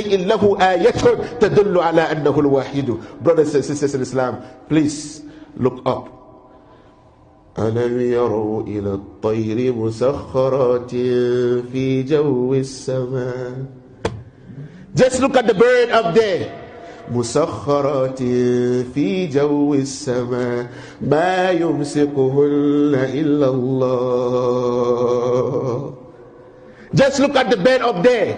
له آية تدل على أنه الواحد. Brothers and sisters in Islam, please look up. ألم يروا إلى الطير مسخرات في جو السماء. Just look at the bird up there. مسخرات في جو السماء ما يمسكهن إلا الله. Just look at the bird up there.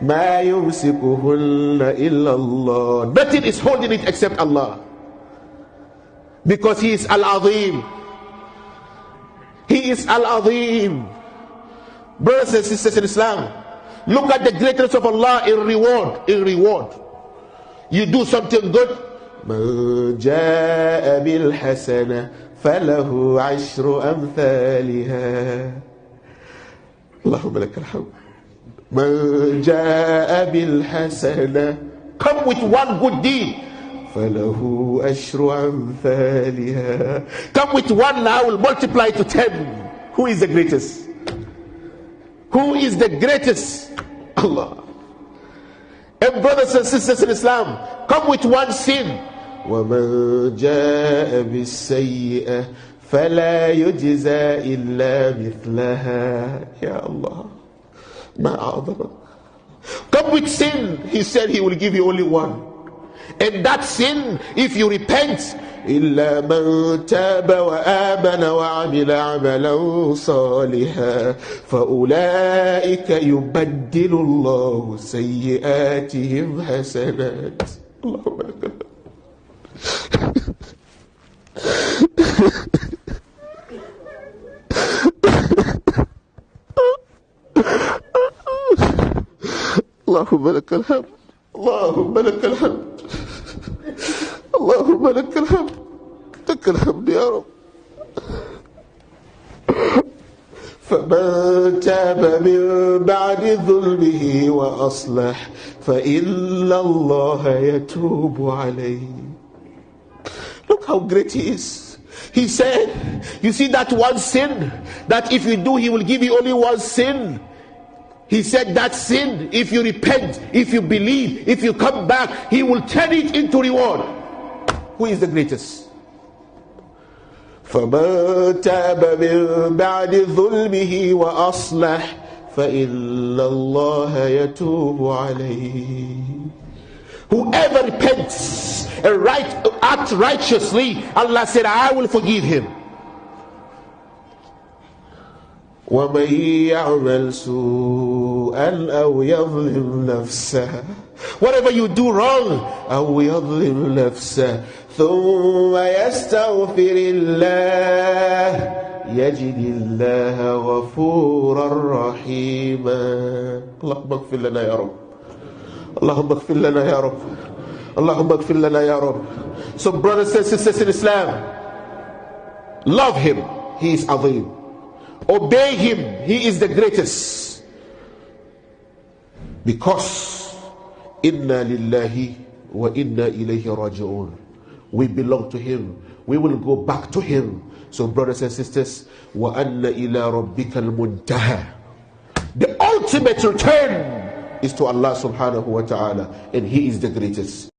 ما يمسكهن إلا الله. Nothing is holding it except Allah, because He is Al-Azim. He is Al-Azim. Brothers and sisters in Islam, look at the greatness of Allah in reward. In reward, you do something good, من جاء بالحسنة فله عشر أمثالها. اللهم لك الحمد. من جاء بالحسنة, come with one good deed, فله أشر أمثالها. Come with one now, will multiply to 10. Who is the greatest? Who is the greatest? Allah. And brothers and sisters in Islam, come with one sin. وَمَنْ جَاءَ بِالسَّيِّئَةِ فَلَا يُجْزَى إِلَّا مِثْلَهَا. Ya Allah, مَا أَعْظَمَكَ. Come with sin. He said He will give you only one. And that sin, if you repent, إلا من تاب وآمن وعمل عملا صالحا فأولئك يبدل الله سيئاتهم حسنات. اللهم لك اللهم لك الحمد. اللهم لك الحمد. اللهم لك الحمد. لك الحمد يا رب. فمن تاب من بعد ظلمه وأصلح فإن الله يتوب عليه. Look how great He is. He said, you see that one sin, that if you do He will give you only one sin. He said that sin, if you repent, if you believe, if you come back, He will turn it into reward. Who is the greatest? فَمَنْ تَابَ مِنْ بَعْدِ ظُلْمِهِ وَأَصْلَحَ فَإِنَّ اللَّهَ يَتُوبُ عَلَيْهِ. Whoever repents and acts righteously, Allah said, I will forgive him. وَمَنْ يَعْمَلْ سُوءًا أَوْ يَظْلِمْ نَفْسَهُ. Whatever you do wrong, أَوْ يَظْلِمْ نَفْسَهُ ثُمَّ يَسْتَغْفِرِ اللَّهَ يَجِدِ اللَّهَ غَفُورًا رَحِيمًا. اللهم اغفر لنا يا رب. اللهم اغفر لنا يا رب. اللهم اغفر لنا يا رب. So brothers and sisters in Islam, love Him. He is Azim. Obey Him. He is the greatest. Because inna lillahi wa inna ilayhi raji'un. We belong to Him. We will go back to Him. So brothers and sisters, wa anna ila rabbika al-muntaha. The ultimate return is to Allah subhanahu wa ta'ala, and He is the greatest.